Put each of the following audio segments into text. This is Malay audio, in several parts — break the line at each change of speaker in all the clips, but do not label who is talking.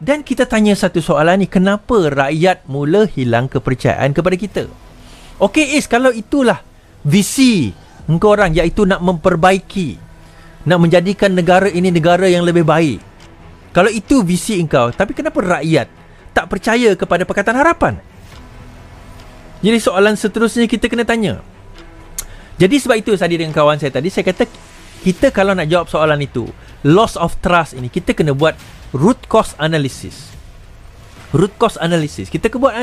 Dan kita tanya satu soalan ni, kenapa rakyat mula hilang kepercayaan kepada kita? Okey Is, kalau itulah visi engkau orang, iaitu nak memperbaiki, nak menjadikan negara ini negara yang lebih baik, kalau itu visi engkau, tapi kenapa rakyat tak percaya kepada Pakatan Harapan? Jadi soalan seterusnya kita kena tanya. Jadi sebab itu tadi dengan kawan saya tadi, saya kata kita kalau nak jawab soalan itu, loss of trust ini, kita kena buat root cause analysis. Root cause analysis. Kita kena buat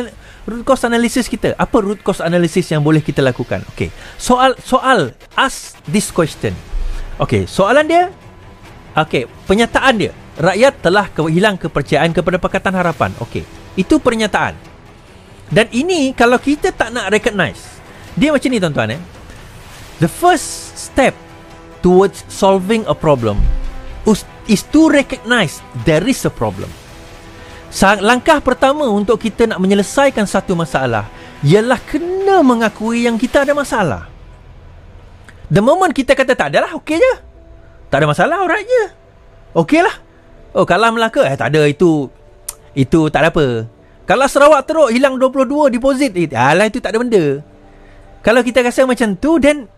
root cause analysis kita. Apa root cause analysis yang boleh kita lakukan? Okey. Soal ask this question. Okey, soalan dia, okey, pernyataan dia, rakyat telah hilang kepercayaan kepada Pakatan Harapan. Okey. Itu pernyataan. Dan ini kalau kita tak nak recognize, dia macam ni tuan-tuan The first step towards solving a problem is to recognize there is a problem. Langkah pertama untuk kita nak menyelesaikan satu masalah ialah kena mengakui yang kita ada masalah. The moment kita kata tak adalah, okey je, tak ada masalah, alright je, okey lah. Oh, kalau Melaka tak ada, itu tak ada apa. Kalau Sarawak teruk hilang 22 deposit, alah itu tak ada benda. Kalau kita rasa macam tu, then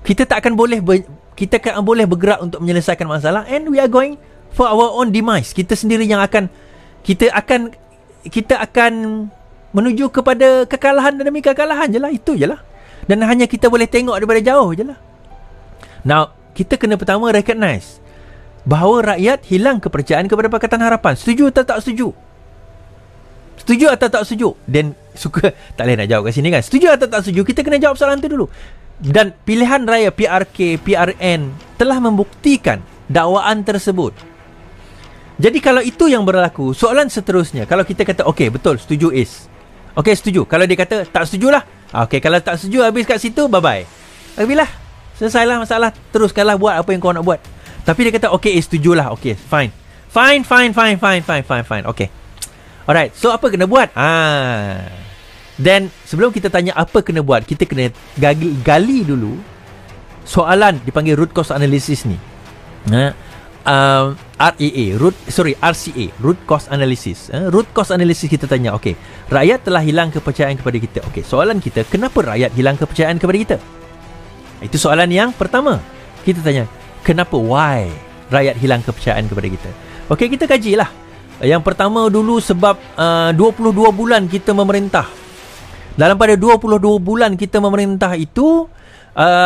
kita tak akan boleh bergerak untuk menyelesaikan masalah, and we are going for our own demise. Kita sendiri yang akan kita akan menuju kepada kekalahan demi kekalahan je lah. Itu je lah. Dan hanya kita boleh tengok daripada jauh je lah. Now, kita kena pertama recognize bahawa rakyat hilang kepercayaan kepada Pakatan Harapan. Setuju atau tak setuju? Setuju atau tak setuju? Dan suka tak boleh nak jawab kat sini kan. Setuju atau tak setuju? Kita kena jawab soalan tu dulu. Dan pilihan raya PRK, PRN telah membuktikan dakwaan tersebut. Jadi kalau itu yang berlaku, soalan seterusnya, kalau kita kata okey, betul, setuju Is. Okey, setuju. Kalau dia kata tak setujulah. Okey, kalau tak setuju, habis kat situ, bye-bye. Habislah. Selesailah masalah. Teruskanlah buat apa yang kau nak buat. Tapi dia kata okey, Is, setujulah. Okey, fine. Fine. Okey. Alright, so apa kena buat? Dan sebelum kita tanya apa kena buat, kita kena gali dulu soalan dipanggil root cause analysis ni. RCA, root cause analysis. Root cause analysis kita tanya, okey, rakyat telah hilang kepercayaan kepada kita. Okey, soalan kita, kenapa rakyat hilang kepercayaan kepada kita? Itu soalan yang pertama. Kita tanya, kenapa, why rakyat hilang kepercayaan kepada kita? Okey, kita kajilah. Yang pertama dulu, sebab 22 bulan kita memerintah. Dalam pada 22 bulan kita memerintah itu,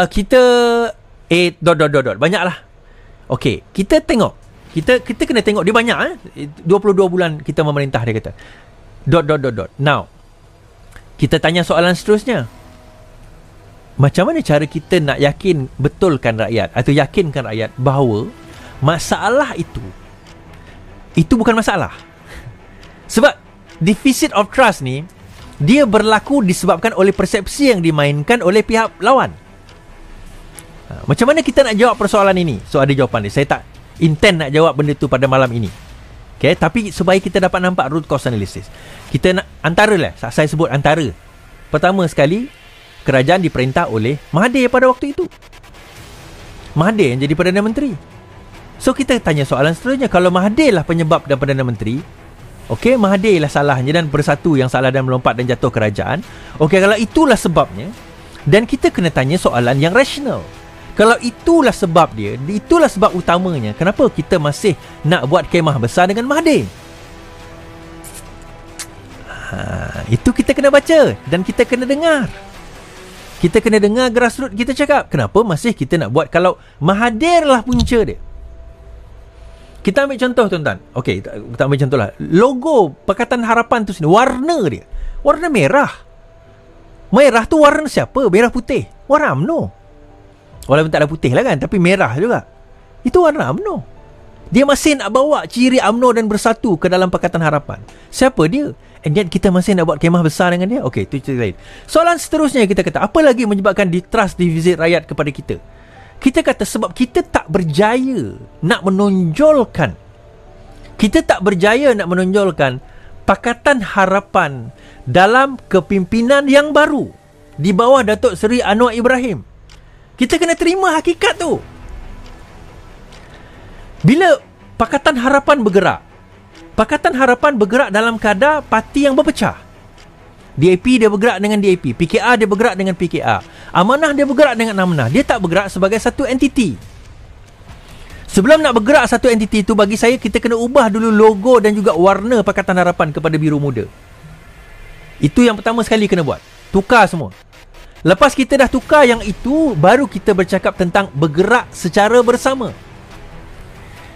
kita banyaklah. Okey, kita tengok. Kita kena tengok dia banyak 22 bulan kita memerintah, dia kata. Now, kita tanya soalan seterusnya. Macam mana cara kita nak betulkan rakyat atau yakinkan rakyat bahawa masalah itu bukan masalah? Sebab deficit of trust ni, dia berlaku disebabkan oleh persepsi yang dimainkan oleh pihak lawan. Macam mana kita nak jawab persoalan ini? So ada jawapan dia. Saya tak intend nak jawab benda tu pada malam ini. Okay, tapi supaya kita dapat nampak root cause analysis, kita nak antara saya sebut antara. Pertama sekali, kerajaan diperintah oleh Mahathir pada waktu itu. Mahathir yang jadi Perdana Menteri. So kita tanya soalan seterusnya, kalau Mahathir lah penyebab dan Perdana Menteri, okey, Mahathir lah salahnya dan Bersatu yang salah dan melompat dan jatuh kerajaan. Okey, kalau itulah sebabnya, dan kita kena tanya soalan yang rasional. Kalau itulah sebab dia, itulah sebab utamanya, kenapa kita masih nak buat kemah besar dengan Mahathir? Itu kita kena baca dan kita kena dengar. Kita kena dengar grassroots kita cakap, kenapa masih kita nak buat kalau Mahathir lah punca dia. Kita ambil contoh tuan-tuan. Okey, kita ambil contoh lah. Logo Pakatan Harapan tu sini, warna dia, warna merah. Merah tu warna siapa? Merah putih. Warna UMNO. Walaupun tak ada putih lah kan, tapi merah juga. Itu warna UMNO. Dia masih nak bawa ciri UMNO dan Bersatu ke dalam Pakatan Harapan. Siapa dia? And yet kita masih nak buat kemah besar dengan dia. Okey, itu cerita lain. Soalan seterusnya kita kata, apa lagi menyebabkan distrust defisit rakyat kepada kita? Kita kata sebab kita tak berjaya nak menonjolkan. Kita tak berjaya nak menonjolkan Pakatan Harapan dalam kepimpinan yang baru di bawah Datuk Seri Anwar Ibrahim. Kita kena terima hakikat tu. Bila Pakatan Harapan bergerak, Pakatan Harapan bergerak dalam kadar parti yang berpecah. DAP dia bergerak dengan DAP, PKR dia bergerak dengan PKR, Amanah dia bergerak dengan Amanah. Dia tak bergerak sebagai satu entiti. Sebelum nak bergerak satu entiti itu, bagi saya kita kena ubah dulu logo dan juga warna Pakatan Harapan kepada biru muda. Itu yang pertama sekali kena buat. Tukar semua. Lepas kita dah tukar yang itu, baru kita bercakap tentang bergerak secara bersama.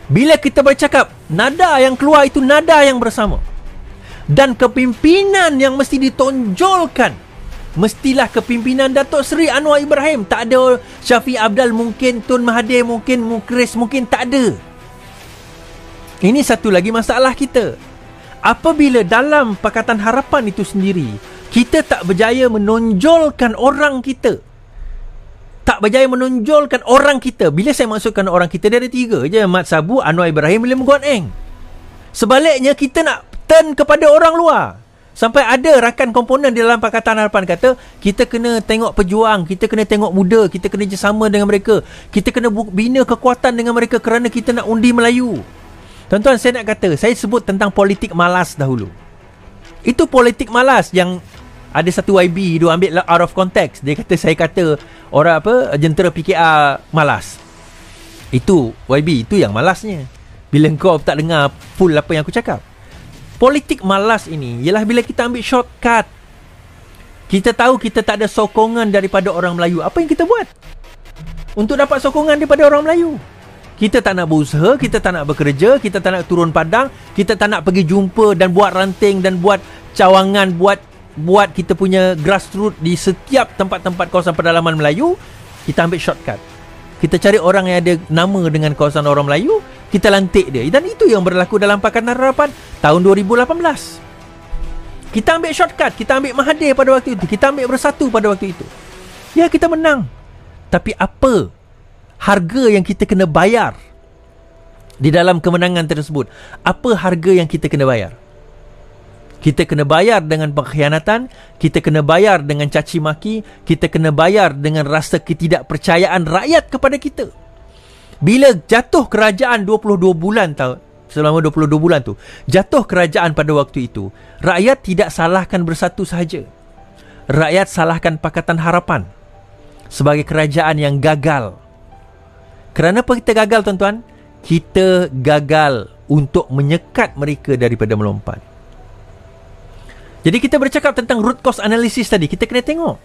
Bila kita bercakap, nada yang keluar itu nada yang bersama. Dan kepimpinan yang mesti ditonjolkan, mestilah kepimpinan Datuk Seri Anwar Ibrahim. Tak ada Syafiq Abdal mungkin, Tun Mahathir mungkin, Mukris mungkin, tak ada. Ini satu lagi masalah kita. Apabila dalam Pakatan Harapan itu sendiri, kita tak berjaya menonjolkan orang kita, tak berjaya menonjolkan orang kita. Bila saya maksudkan orang kita, dia ada 3 je: Mat Sabu, Anwar Ibrahim, William Guan Eng. Sebaliknya, kita nak turn kepada orang luar. Sampai ada rakan komponen di dalam Pakatan Harapan kata, kita kena tengok pejuang, kita kena tengok muda, kita kena bersama dengan mereka, kita kena bina kekuatan dengan mereka kerana kita nak undi Melayu. Tuan-tuan, saya nak kata, saya sebut tentang politik malas dahulu. Itu politik malas yang ada satu YB dia ambil out of context. Dia kata saya kata orang jentera PKR malas. Itu YB, itu yang malasnya. Bila kau tak dengar full apa yang aku cakap. Politik malas ini ialah bila kita ambil shortcut. Kita tahu kita tak ada sokongan daripada orang Melayu. Apa yang kita buat untuk dapat sokongan daripada orang Melayu? Kita tak nak berusaha, kita tak nak bekerja, kita tak nak turun padang, kita tak nak pergi jumpa dan buat ranting dan buat cawangan, buat kita punya grassroots di setiap tempat-tempat kawasan pedalaman Melayu. Kita ambil shortcut. Kita cari orang yang ada nama dengan kawasan orang Melayu, kita lantik dia. Dan itu yang berlaku dalam Pakatan Harapan tahun 2018. Kita ambil shortcut, kita ambil Mahathir pada waktu itu, kita ambil Bersatu pada waktu itu. Ya, kita menang. Tapi apa harga yang kita kena bayar di dalam kemenangan tersebut? Apa harga yang kita kena bayar? Kita kena bayar dengan pengkhianatan, kita kena bayar dengan caci maki, kita kena bayar dengan rasa ketidakpercayaan rakyat kepada kita. Bila jatuh kerajaan 22 bulan selama 22 bulan tu, jatuh kerajaan pada waktu itu, rakyat tidak salahkan Bersatu sahaja. Rakyat salahkan Pakatan Harapan sebagai kerajaan yang gagal. Kerana apa kita gagal, tuan-tuan? Kita gagal untuk menyekat mereka daripada melompat. Jadi kita bercakap tentang root cause analysis tadi. Kita kena tengok.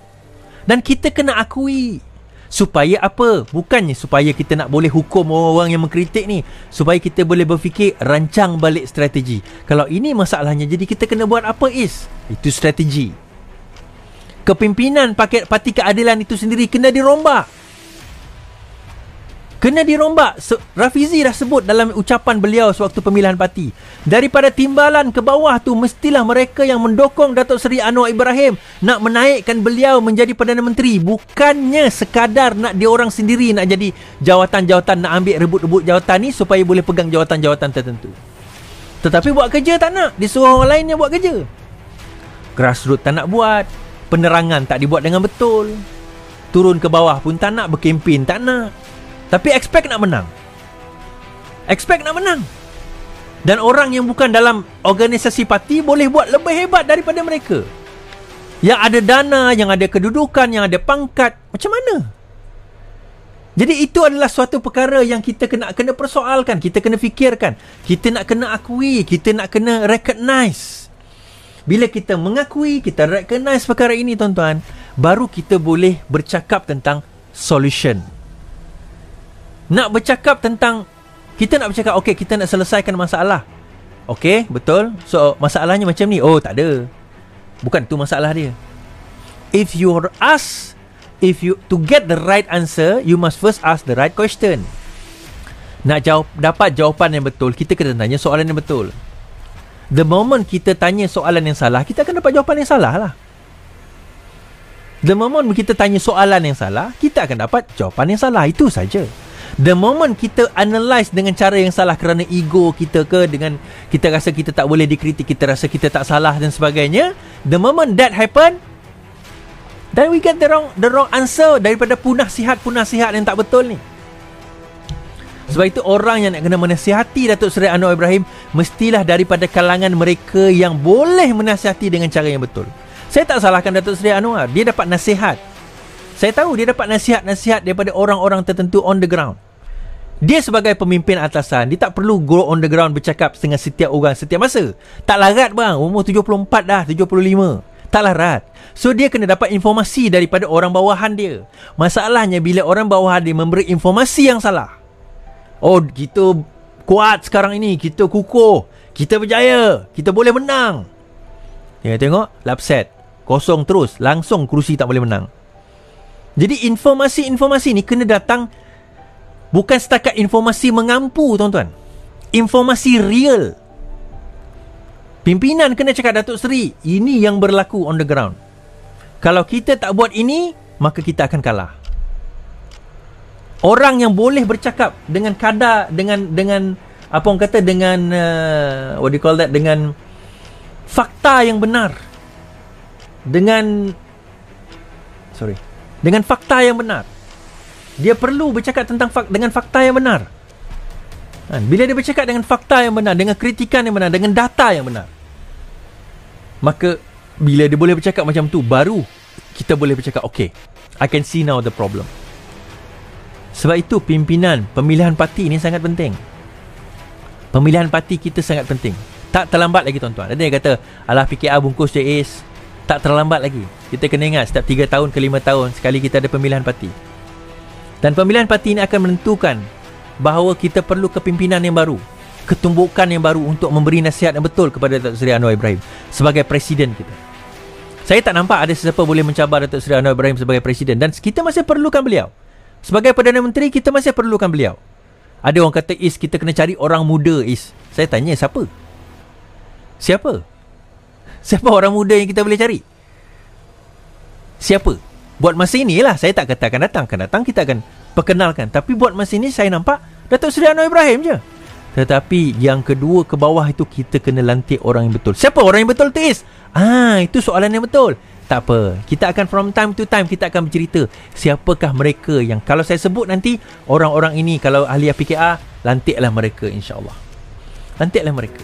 Dan kita kena akui. Supaya apa? Bukannya supaya kita nak boleh hukum orang-orang yang mengkritik ni. Supaya kita boleh berfikir, rancang balik strategi. Kalau ini masalahnya, jadi kita kena buat apa Itu strategi. Kepimpinan Parti Keadilan itu sendiri kena dirombak. Kena dirombak. Rafizi dah sebut dalam ucapan beliau sewaktu pemilihan parti. Daripada timbalan ke bawah tu, mestilah mereka yang mendokong Datuk Seri Anwar Ibrahim nak menaikkan beliau menjadi Perdana Menteri. Bukannya sekadar nak dia orang sendiri nak jadi jawatan-jawatan, nak ambil rebut-rebut jawatan ni supaya boleh pegang jawatan-jawatan tertentu. Tetapi buat kerja tak nak. Disuruh orang lain yang buat kerja. Grassroots tak nak buat. Penerangan tak dibuat dengan betul. Turun ke bawah pun tak nak. Berkempen tak nak. Tapi expect nak menang. Expect nak menang. Dan orang yang bukan dalam organisasi parti boleh buat lebih hebat daripada mereka. Yang ada dana, yang ada kedudukan, yang ada pangkat. Macam mana? Jadi itu adalah suatu perkara yang kita kena persoalkan. Kita kena fikirkan. Kita nak kena akui. Kita nak kena recognize. Bila kita mengakui, kita recognize perkara ini, tuan-tuan, baru kita boleh bercakap tentang solution. Nak bercakap tentang, kita nak bercakap, okey, kita nak selesaikan masalah. Okey, betul. So, masalahnya macam ni. Oh, tak ada. Bukan tu masalah dia. If you to get the right answer, you must first ask the right question. Nak dapat jawapan yang betul, kita kena tanya soalan yang betul. The moment kita tanya soalan yang salah, kita akan dapat jawapan yang salah lah. The moment kita tanya soalan yang salah, kita akan dapat jawapan yang salah. Itu saja. The moment kita analyse dengan cara yang salah kerana ego kita ke, dengan kita rasa kita tak boleh dikritik, kita rasa kita tak salah dan sebagainya, the moment that happen, then we get the wrong answer daripada punasihat yang tak betul ni. Sebab itu orang yang nak kena menasihati Datuk Seri Anwar Ibrahim mestilah daripada kalangan mereka yang boleh menasihati dengan cara yang betul. Saya tak salahkan Datuk Seri Anwar, dia dapat nasihat. Saya tahu dia dapat nasihat-nasihat daripada orang-orang tertentu on the ground. Dia sebagai pemimpin atasan, dia tak perlu go on the ground bercakap dengan setiap orang setiap masa. Tak larat bang, umur 74 dah, 75. Tak larat. So dia kena dapat informasi daripada orang bawahan dia. Masalahnya bila orang bawahan dia memberi informasi yang salah. Oh, kita kuat sekarang ini, kita kukuh, kita berjaya, kita boleh menang. Tengok, upset, kosong terus, langsung kerusi tak boleh menang. Jadi informasi-informasi ni kena datang bukan setakat informasi mengampu, tuan-tuan. Informasi real. Pimpinan kena cakap, Datuk Seri, ini yang berlaku on the ground. Kalau kita tak buat ini, maka kita akan kalah. Orang yang boleh bercakap dengan kadar, dengan apa orang kata, dengan what do you call that, dengan fakta yang benar, dengan fakta yang benar. Dia perlu bercakap tentang dengan fakta yang benar. Bila dia bercakap dengan fakta yang benar, dengan kritikan yang benar, dengan data yang benar, maka bila dia boleh bercakap macam tu, baru kita boleh bercakap, okay, I can see now the problem. Sebab itu pimpinan, pemilihan parti ni sangat penting. Pemilihan parti kita sangat penting. Tak terlambat lagi, tuan-tuan. Ada yang kata, alah PKR bungkus je Is. Tak terlambat lagi. Kita kena ingat, setiap 3 tahun ke 5 tahun sekali kita ada pemilihan parti. Dan pemilihan parti ini akan menentukan bahawa kita perlu kepimpinan yang baru, ketumbukan yang baru untuk memberi nasihat yang betul kepada Datuk Seri Anwar Ibrahim sebagai presiden kita. Saya tak nampak ada sesiapa boleh mencabar Datuk Seri Anwar Ibrahim sebagai presiden, dan kita masih perlukan beliau. Sebagai Perdana Menteri, kita masih perlukan beliau. Ada orang kata, Is, kita kena cari orang muda, Is. Saya tanya, siapa? Siapa orang muda yang kita boleh cari? Siapa? Buat masa inilah, saya tak kata akan datang. Akan datang, kita akan perkenalkan. Tapi buat masa ini, saya nampak Datuk Seri Anwar Ibrahim je. Tetapi yang kedua, ke bawah itu, kita kena lantik orang yang betul. Siapa orang yang betul tu, Is? Itu soalan yang betul. Tak apa, kita akan from time to time kita akan bercerita siapakah mereka yang kalau saya sebut nanti, orang-orang ini kalau ahli PKR, lantiklah mereka, insya-Allah. Lantiklah mereka.